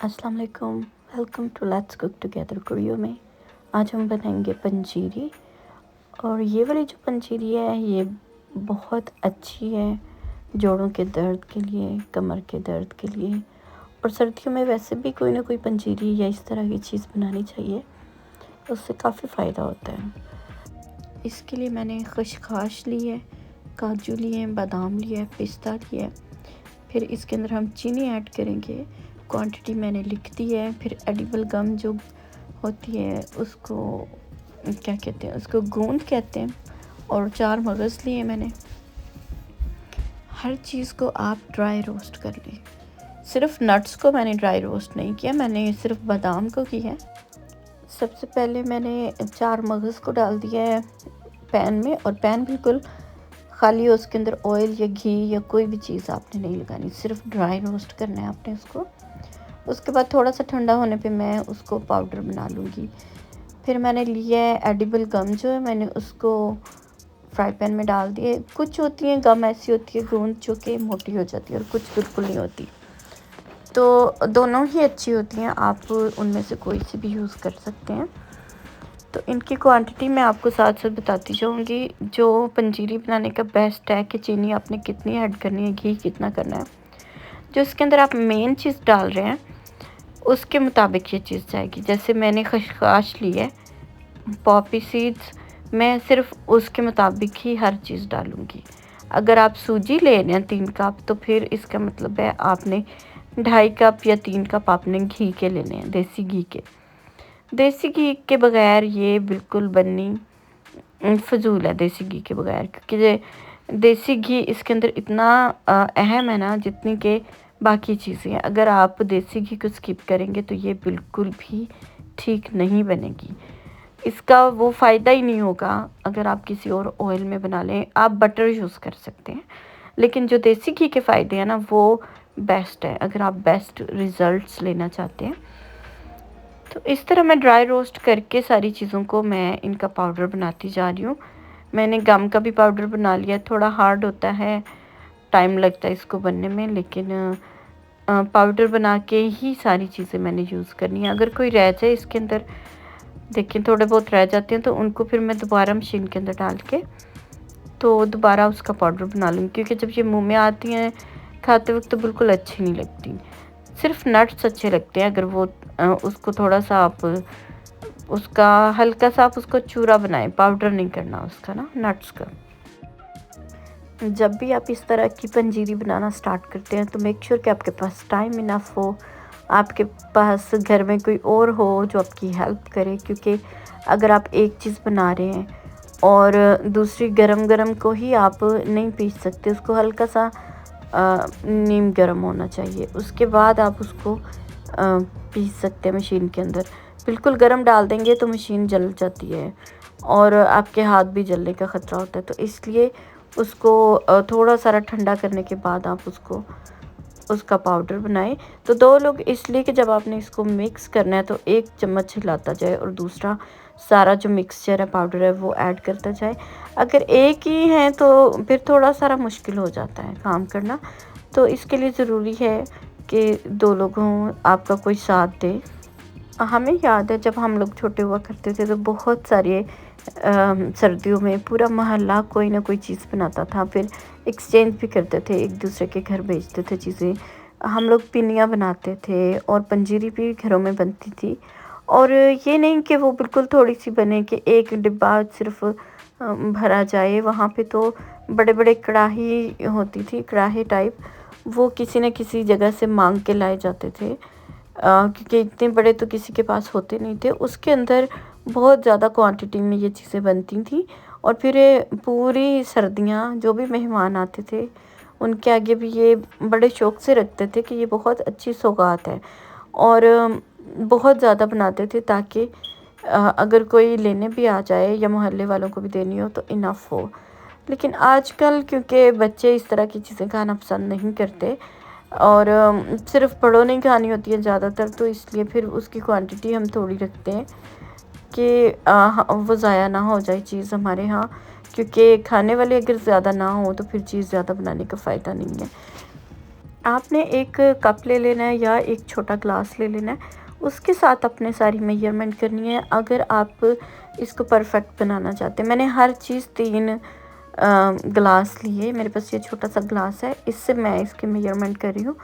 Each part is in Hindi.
अस्सलाम वालेकुम। Welcome to let's cook together कुरियो में। आज हम बनाएंगे पंजीरी। और ये वाली जो पंजीरी है ये बहुत अच्छी है जोड़ों के दर्द के लिए, कमर के दर्द के लिए। और सर्दियों में वैसे भी कोई ना कोई पंजीरी या इस तरह की चीज़ बनानी चाहिए, उससे काफ़ी फ़ायदा होता है। इसके लिए मैंने खसखस ली है, काजू लिए, बादाम लिया, पिस्ता लिया। फिर इसके अंदर हम चीनी ऐड करेंगे। क्वांटिटी मैंने लिख दी है। फिर एडिबल गम जो होती है उसको क्या कहते हैं, उसको गूंद कहते हैं। और 4 मगज़ लिए मैंने। हर चीज़ को आप ड्राई रोस्ट कर लें। सिर्फ नट्स को मैंने ड्राई रोस्ट नहीं किया, मैंने सिर्फ बादाम को किया है। सबसे पहले मैंने 4 मगज़ को डाल दिया है पैन में, और पैन बिल्कुल खाली हो, उसके अंदर ऑयल या घी या कोई भी चीज़ आपने नहीं लगानी, सिर्फ ड्राई रोस्ट करना है आपने उसको। उसके बाद थोड़ा सा ठंडा होने पे मैं उसको पाउडर बना लूँगी। फिर मैंने लिया है एडिबल गम, जो है मैंने उसको फ्राई पैन में डाल दिए। कुछ होती हैं गम ऐसी होती है गूंद जो कि मोटी हो जाती है, और कुछ बिल्कुल नहीं होती, तो दोनों ही अच्छी होती हैं, आप उनमें से कोई सी भी यूज़ कर सकते हैं। तो इनकी क्वांटिटी मैं आपको साथ साथ बताती जाऊँगी। जो पंजीरी बनाने का बेस्ट है कि चीनी आपने कितनी ऐड करनी है, घी कितना करना है, जो इसके अंदर आप मेन चीज़ डाल रहे हैं उसके मुताबिक ये चीज़ जाएगी। जैसे मैंने खसखस ली है, पॉपी सीड्स, मैं सिर्फ उसके मुताबिक ही हर चीज़ डालूँगी। अगर आप सूजी ले रहे हैं 3 कप, तो फिर इसका मतलब है आपने 2.5 कप या 3 कप आपने घी के लेने हैं, देसी घी के। देसी घी के बगैर ये बिल्कुल बननी फजूल है, देसी घी के बगैर, क्योंकि देसी घी इसके अंदर इतना अहम है ना जितनी के बाकी चीज़ें हैं। अगर आप देसी घी को स्किप करेंगे तो ये बिल्कुल भी ठीक नहीं बनेगी, इसका वो फ़ायदा ही नहीं होगा। अगर आप किसी और ऑयल में बना लें, आप बटर यूज़ कर सकते हैं, लेकिन जो देसी घी के फ़ायदे हैं ना वो बेस्ट है अगर आप बेस्ट रिज़ल्ट्स लेना चाहते हैं। तो इस तरह मैं ड्राई रोस्ट करके सारी चीज़ों को मैं इनका पाउडर बनाती जा रही हूँ। मैंने गम का भी पाउडर बना लिया, थोड़ा हार्ड होता है, टाइम लगता है इसको बनने में, लेकिन पाउडर बना के ही सारी चीज़ें मैंने यूज़ करनी है। अगर कोई रह जाए इसके अंदर, देखिए थोड़े बहुत रह जाते हैं, तो उनको फिर मैं दोबारा मशीन के अंदर डाल के तो दोबारा उसका पाउडर बना लूँगी, क्योंकि जब ये मुँह में आती हैं खाते वक्त तो बिल्कुल अच्छी नहीं लगती। सिर्फ नट्स अच्छे लगते हैं, अगर वो उसको थोड़ा सा आप उसका हल्का सा आप उसको चूरा बनाएं, पाउडर नहीं करना उसका ना, नट्स का। जब भी आप इस तरह की पंजीरी बनाना स्टार्ट करते हैं तो मेक श्योर कि आपके पास टाइम इनफ हो, आपके पास घर में कोई और हो जो आपकी हेल्प करे, क्योंकि अगर आप एक चीज़ बना रहे हैं और दूसरी गरम गरम को ही आप नहीं पीस सकते, उसको हल्का सा नीम गरम होना चाहिए, उसके बाद आप उसको पीस सकते हैं मशीन के अंदर। बिल्कुल गरम डाल देंगे तो मशीन जल जाती है और आपके हाथ भी जलने का ख़तरा होता है, तो इसलिए उसको थोड़ा सारा ठंडा करने के बाद आप उसका पाउडर बनाएं। तो 2 लोग इसलिए कि जब आपने इसको मिक्स करना है तो 1 चम्मच हिलाता जाए और दूसरा सारा जो मिक्सचर है, पाउडर है, वो ऐड करता जाए। अगर एक ही है तो फिर थोड़ा सारा मुश्किल हो जाता है काम करना, तो इसके लिए ज़रूरी है कि 2 लोग हों, आपका कोई साथ दे। हमें याद है जब हम लोग छोटे हुआ करते थे तो बहुत सारे सर्दियों में पूरा मोहल्ला कोई ना कोई चीज़ बनाता था, फिर एक्सचेंज भी करते थे, एक दूसरे के घर भेजते थे चीज़ें। हम लोग पिनियाँ बनाते थे और पंजीरी भी घरों में बनती थी। और ये नहीं कि वो बिल्कुल थोड़ी सी बने कि एक डिब्बा सिर्फ भरा जाए, वहाँ पे तो बड़े बड़े कढ़ाही होती थी, कढ़ाही टाइप, वो किसी न किसी जगह से मांग के लाए जाते थे, क्योंकि इतने बड़े तो किसी के पास होते नहीं थे। उसके अंदर बहुत ज़्यादा क्वांटिटी में ये चीज़ें बनती थी, और फिर पूरी सर्दियाँ जो भी मेहमान आते थे उनके आगे भी ये बड़े शौक़ से रखते थे कि ये बहुत अच्छी सौगात है, और बहुत ज़्यादा बनाते थे ताकि अगर कोई लेने भी आ जाए या मोहल्ले वालों को भी देनी हो तो इनफ हो। लेकिन आजकल क्योंकि बच्चे इस तरह की चीज़ें खाना पसंद नहीं करते और सिर्फ बड़ों ने खानी होती है ज़्यादातर, तो इसलिए फिर उसकी क्वांटिटी हम थोड़ी रखते हैं कि वो ज़ाया ना हो जाए चीज़ हमारे यहाँ, क्योंकि खाने वाले अगर ज़्यादा ना हो तो फिर चीज़ ज़्यादा बनाने का फ़ायदा नहीं है। आपने एक कप ले लेना है या एक छोटा ग्लास ले लेना है, उसके साथ अपने सारी मेजरमेंट करनी है अगर आप इसको परफेक्ट बनाना चाहते हैं। मैंने हर चीज़ 3 ग्लास लिए, मेरे पास ये छोटा सा ग्लास है, इससे मैं इसकी मेजरमेंट कर रही हूँ।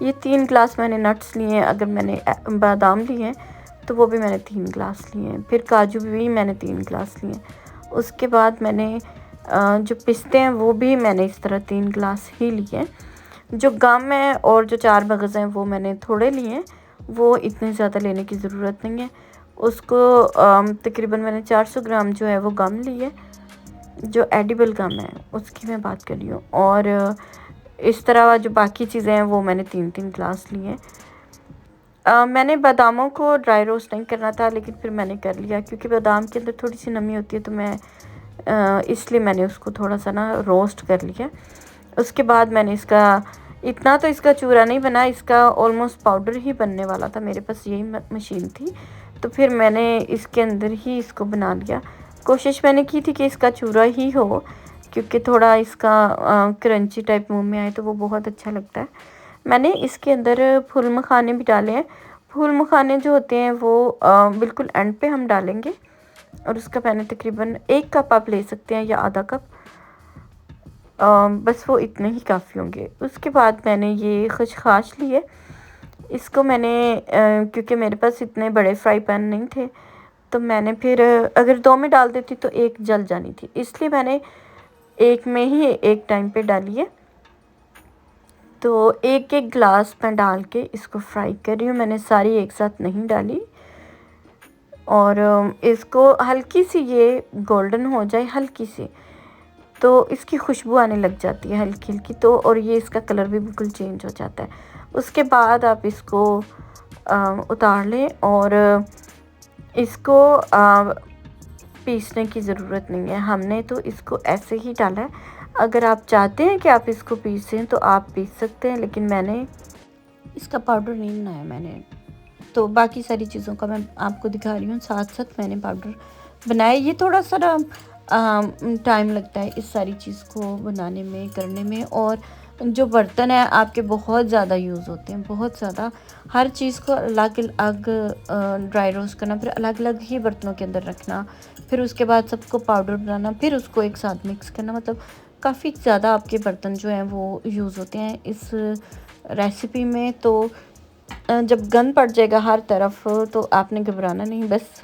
ये 3 ग्लास मैंने नट्स लिए हैं, अगर मैंने बादाम लिए हैं तो वो भी मैंने 3 ग्लास लिए हैं, फिर काजू भी मैंने 3 ग्लास लिए हैं। उसके बाद मैंने जो पिस्ते हैं वो भी मैंने इस तरह 3 ग्लास ही लिए हैं। जो गम है और जो 4 मगज़ हैं वो मैंने थोड़े लिए हैं, वो इतने ज़्यादा लेने की ज़रूरत नहीं है। उसको तकरीबन मैंने 400 ग्राम जो है वो गम लिए, जो एडिबल गम है उसकी मैं बात कर रही हूँ। और इस तरह जो बाकी चीज़ें हैं वो मैंने 3-3 ग्लास लिए हैं। मैंने बादामों को ड्राई रोस्ट नहीं करना था, लेकिन फिर मैंने कर लिया क्योंकि बादाम के अंदर थोड़ी सी नमी होती है, तो मैं इसलिए मैंने उसको थोड़ा सा ना रोस्ट कर लिया। उसके बाद मैंने इसका इतना तो इसका चूरा नहीं बना, इसका ऑलमोस्ट पाउडर ही बनने वाला था, मेरे पास यही मशीन थी, तो फिर मैंने इसके अंदर ही इसको बना लिया। कोशिश मैंने की थी कि इसका चूरा ही हो, क्योंकि थोड़ा इसका क्रंची टाइप मुंह में आए तो वो बहुत अच्छा लगता है। मैंने इसके अंदर फूल मखाने भी डाले हैं। फूल मखाने जो होते हैं वो बिल्कुल एंड पे हम डालेंगे, और उसका मैंने तकरीबन 1 कप आप ले सकते हैं या आधा कप, बस वो इतने ही काफ़ी होंगे। उसके बाद मैंने ये खशखाश लिए, इसको मैंने क्योंकि मेरे पास इतने बड़े फ्राई पैन नहीं थे, तो मैंने फिर अगर 2 में डाल देती तो एक जल जानी थी, इसलिए मैंने एक में ही एक टाइम पे डाली है। तो एक एक ग्लास में डाल के इसको फ्राई कर रही हूँ, मैंने सारी एक साथ नहीं डाली। और इसको हल्की सी ये गोल्डन हो जाए, हल्की सी, तो इसकी खुशबू आने लग जाती है हल्की हल्की, तो और ये इसका कलर भी बिल्कुल चेंज हो जाता है। उसके बाद आप इसको उतार लें, और इसको पीसने की ज़रूरत नहीं है, हमने तो इसको ऐसे ही डाला है। अगर आप चाहते हैं कि आप इसको पीसें तो आप पीस सकते हैं, लेकिन मैंने इसका पाउडर नहीं बनाया। मैंने तो बाकी सारी चीज़ों का मैं आपको दिखा रही हूँ, साथ साथ मैंने पाउडर बनाया। ये थोड़ा सा टाइम लगता है इस सारी चीज़ को बनाने में, करने में। और जो बर्तन है आपके बहुत ज़्यादा यूज़ होते हैं, बहुत ज़्यादा। हर चीज़ को अलग अलग ड्राई रोस्ट करना, फिर अलग अलग ही बर्तनों के अंदर रखना, फिर उसके बाद सबको पाउडर बनाना, फिर उसको एक साथ मिक्स करना, मतलब काफ़ी ज़्यादा आपके बर्तन जो हैं वो यूज़ होते हैं इस रेसिपी में। तो जब गंद पड़ जाएगा हर तरफ तो आपने घबराना नहीं, बस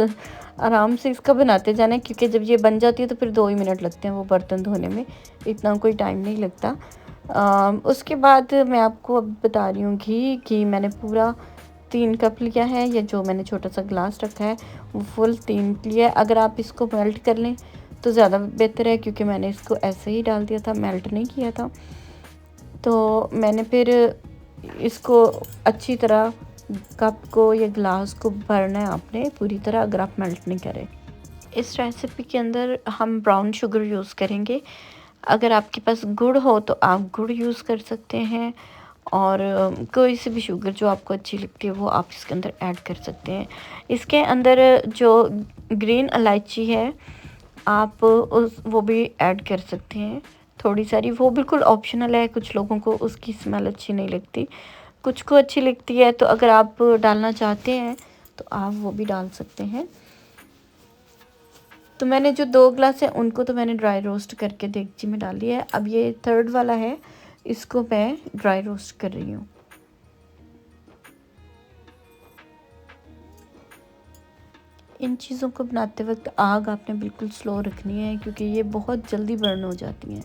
आराम से इसका बनाते जाना, क्योंकि जब ये बन जाती है तो फिर 2 ही मिनट लगते हैं वो बर्तन धोने में, इतना कोई टाइम नहीं लगता। उसके बाद मैं आपको अब बता रही हूँ घी मैंने पूरा 3 कप लिया है, या जो मैंने छोटा सा ग्लास रखा है वो फुल 3 लिया है। अगर आप इसको मेल्ट कर लें तो ज़्यादा बेहतर है, क्योंकि मैंने इसको ऐसे ही डाल दिया था, मेल्ट नहीं किया था। तो मैंने फिर इसको अच्छी तरह कप को या ग्लास को भरना है आपने पूरी तरह, अगर आप मेल्ट नहीं करें। इस रेसिपी के अंदर हम ब्राउन शुगर यूज़ करेंगे। अगर आपके पास गुड़ हो तो आप गुड़ यूज़ कर सकते हैं, और कोई सी भी शुगर जो आपको अच्छी लगती है वो आप इसके अंदर ऐड कर सकते हैं। इसके अंदर जो ग्रीन इलायची है आप वो भी ऐड कर सकते हैं थोड़ी सारी, वो बिल्कुल ऑप्शनल है। कुछ लोगों को उसकी स्मेल अच्छी नहीं लगती, कुछ को अच्छी लगती है, तो अगर आप डालना चाहते हैं तो आप वो भी डाल सकते हैं। तो मैंने जो 2 ग्लास है उनको तो मैंने ड्राई रोस्ट करके देगची में डाल दिया है। अब ये 3rd वाला है, इसको मैं ड्राई रोस्ट कर रही हूँ। इन चीज़ों को बनाते वक्त आग आपने बिल्कुल स्लो रखनी है, क्योंकि ये बहुत जल्दी बर्न हो जाती हैं,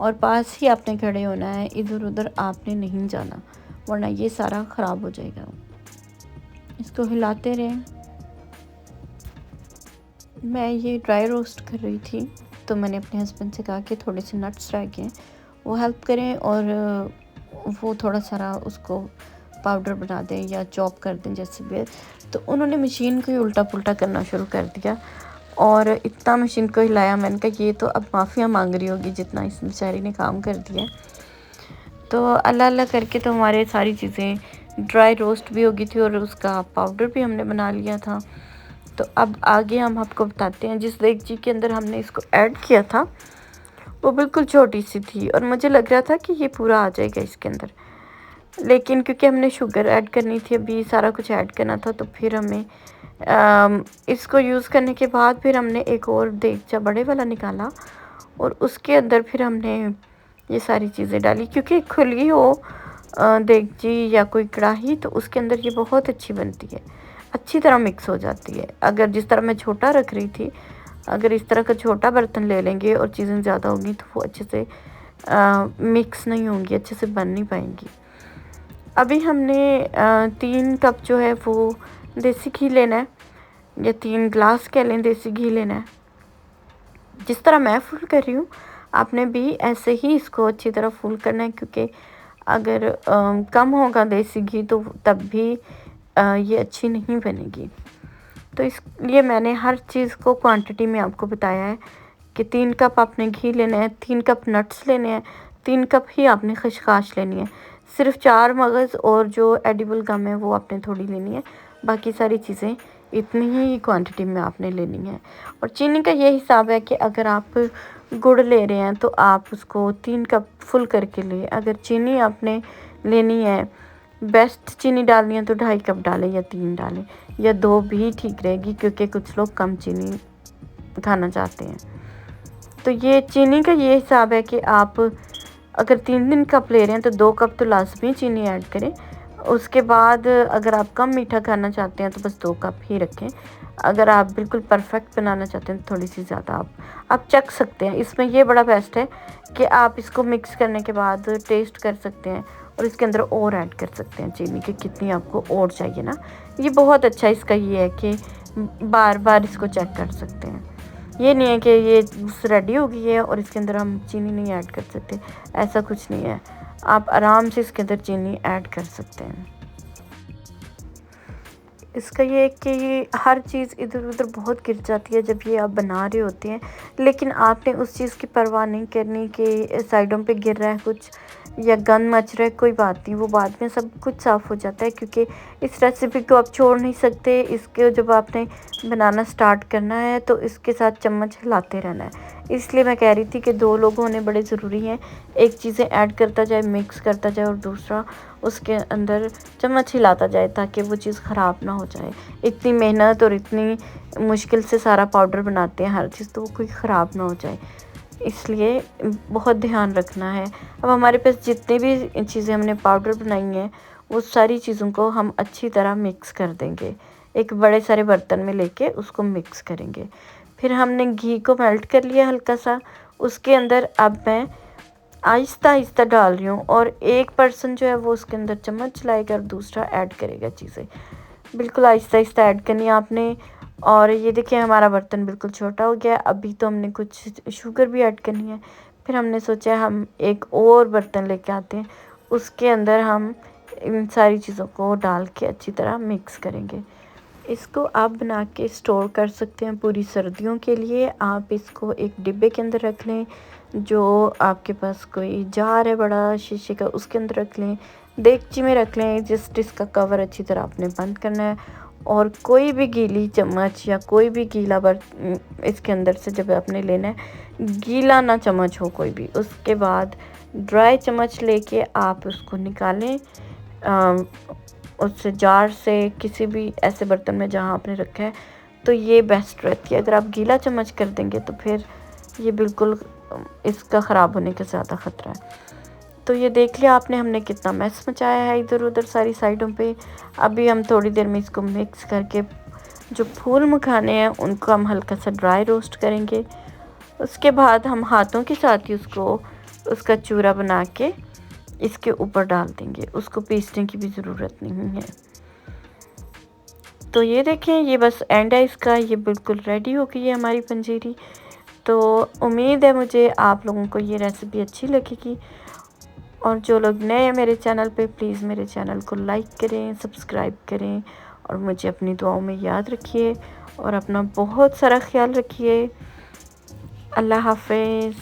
और पास ही आपने खड़े होना है, इधर उधर आपने नहीं जाना, वरना ये सारा ख़राब हो जाएगा। इसको हिलाते रहें। मैं ये ड्राई रोस्ट कर रही थी, तो मैंने अपने हस्बैंड से कहा कि थोड़े से नट्स रह गए वो हेल्प करें, और वो थोड़ा सारा उसको पाउडर बना दें या चॉप कर दें जैसे भी। तो उन्होंने मशीन को ही उल्टा पुल्टा करना शुरू कर दिया, और इतना मशीन को हिलाया, मैंने कहा ये तो अब माफ़िया मांग रही होगी जितना इस बेचारी ने काम कर दिया। तो अल्लाह अल्लाह करके तो हमारे सारी चीज़ें ड्राई रोस्ट भी हो गई थी, और उसका पाउडर भी हमने बना लिया था। तो अब आगे हम आपको बताते हैं। जिस देगची के अंदर हमने इसको ऐड किया था वो बिल्कुल छोटी सी थी, और मुझे लग रहा था कि ये पूरा आ जाएगा इसके अंदर, लेकिन क्योंकि हमने शुगर ऐड करनी थी, अभी सारा कुछ ऐड करना था, तो फिर हमें इसको यूज़ करने के बाद फिर हमने एक और देगचा बड़े वाला निकाला और उसके अंदर फिर हमने ये सारी चीज़ें डाली। क्योंकि खुली हो देगची या कोई कढ़ाई, तो उसके अंदर ये बहुत अच्छी बनती है, अच्छी तरह मिक्स हो जाती है। अगर जिस तरह मैं छोटा रख रही थी, अगर इस तरह का छोटा बर्तन ले लेंगे और चीज़ें ज़्यादा होंगी तो वो अच्छे से मिक्स नहीं होंगी, अच्छे से बन नहीं पाएंगी। अभी हमने 3 कप जो है वो देसी घी लेना है, या 3 ग्लास कह लें देसी घी लेना है। जिस तरह मैं फुल कर रही हूँ, आपने भी ऐसे ही इसको अच्छी तरह फुल करना है, क्योंकि अगर कम होगा देसी घी तो तब भी ये अच्छी नहीं बनेगी। तो इसलिए मैंने हर चीज़ को क्वांटिटी में आपको बताया है कि 3 कप आपने घी लेना है, 3 कप नट्स लेने हैं, 3 कप ही आपने खसखस लेनी है। सिर्फ 4 मगज़ और जो एडिबल गम है वो आपने थोड़ी लेनी है, बाकी सारी चीज़ें इतनी ही क्वांटिटी में आपने लेनी है। और चीनी का ये हिसाब है कि अगर आप गुड़ ले रहे हैं तो आप उसको 3 कप फुल करके लें। अगर चीनी आपने लेनी है, बेस्ट चीनी डालनी है, तो 2.5 कप डालें या 3 डालें या 2 भी ठीक रहेगी, क्योंकि कुछ लोग कम चीनी खाना चाहते हैं। तो ये चीनी का ये हिसाब है कि आप अगर 3 कप ले रहे हैं तो 2 कप तो लाजमी चीनी ऐड करें। उसके बाद अगर आप कम मीठा खाना चाहते हैं तो बस 2 कप ही रखें। अगर आप बिल्कुल परफेक्ट बनाना चाहते हैं तो थोड़ी सी ज़्यादा आप चख सकते हैं। इसमें ये बड़ा बेस्ट है कि आप इसको मिक्स करने के बाद टेस्ट कर सकते हैं और इसके अंदर और ऐड कर सकते हैं चीनी की कितनी आपको और चाहिए ना। ये बहुत अच्छा इसका ये है कि बार बार इसको चेक कर सकते हैं। ये नहीं है कि ये रेडी हो गई है और इसके अंदर हम चीनी नहीं ऐड कर सकते, ऐसा कुछ नहीं है। आप आराम से इसके अंदर चीनी ऐड कर सकते हैं। इसका ये है कि हर चीज़ इधर उधर बहुत गिर जाती है जब ये आप बना रहे होते हैं, लेकिन आपने उस चीज़ की परवाह नहीं करनी कि साइडों पे गिर रहा है कुछ या गंद मच रहा है, कोई बात नहीं, वो बाद में सब कुछ साफ़ हो जाता है। क्योंकि इस रेसिपी को आप छोड़ नहीं सकते। इसके जब आपने बनाना स्टार्ट करना है तो इसके साथ चम्मच हिलाते रहना है। इसलिए मैं कह रही थी कि 2 लोग होने बड़े ज़रूरी हैं, एक चीज़ें ऐड करता जाए, मिक्स करता जाए और दूसरा उसके अंदर चम्मच हिलाता जाए ताकि वो चीज़ ख़राब ना हो जाए। इतनी मेहनत और इतनी मुश्किल से सारा पाउडर बनाते हैं हर चीज़, तो वो कोई ख़राब ना हो जाए, इसलिए बहुत ध्यान रखना है। अब हमारे पास जितनी भी चीज़ें हमने पाउडर बनाई हैं वो सारी चीज़ों को हम अच्छी तरह मिक्स कर देंगे, एक बड़े सारे बर्तन में लेके उसको मिक्स करेंगे। फिर हमने घी को मेल्ट कर लिया हल्का सा, उसके अंदर अब मैं आहिस्ता आहिस्ता डाल रही हूँ और एक पर्सन जो है वो उसके अंदर चम्मच चलाएगा और दूसरा ऐड करेगा चीज़ें। बिल्कुल आहिस्ता आहिस्ता ऐड करनी है आपने। और ये देखिए हमारा बर्तन बिल्कुल छोटा हो गया। अभी तो हमने कुछ शुगर भी ऐड करनी है। फिर हमने सोचा हम एक और बर्तन लेके आते हैं, उसके अंदर हम इन सारी चीज़ों को डाल के अच्छी तरह मिक्स करेंगे। इसको आप बना के स्टोर कर सकते हैं पूरी सर्दियों के लिए। आप इसको एक डिब्बे के अंदर रख लें, जो आपके पास कोई जार है बड़ा शीशे का उसके अंदर रख लें, देगची में रख लें। जस्ट इसका कवर अच्छी तरह आपने बंद करना है और कोई भी गीली चम्मच या कोई भी गीला इसके अंदर से जब आपने लेना है, गीला ना चम्मच हो कोई भी। उसके बाद ड्राई चम्मच लेके आप उसको निकालें उस जार से, किसी भी ऐसे बर्तन में जहाँ आपने रखा है, तो ये बेस्ट रहती है। अगर आप गीला चम्मच कर देंगे तो फिर ये बिल्कुल इसका ख़राब होने का ज़्यादा ख़तरा है। तो ये देख लिया आपने हमने कितना मैस मचाया है इधर उधर सारी साइडों पे। अभी हम थोड़ी देर में इसको मिक्स करके जो फूल मखाने हैं उनको हम हल्का सा ड्राई रोस्ट करेंगे। उसके बाद हम हाथों के साथ ही उसका चूरा बना के इसके ऊपर डाल देंगे, उसको पीसने की भी ज़रूरत नहीं है। तो ये देखें, ये बस एंड है इसका, ये बिल्कुल रेडी हो गई है हमारी पंजीरी। तो उम्मीद है मुझे आप लोगों को ये रेसिपी अच्छी लगेगी। और जो लोग नए हैं मेरे चैनल पे, प्लीज़ मेरे चैनल को लाइक करें, सब्सक्राइब करें और मुझे अपनी दुआओं में याद रखिए और अपना बहुत सारा ख्याल रखिए। अल्लाह हाफ़िज़।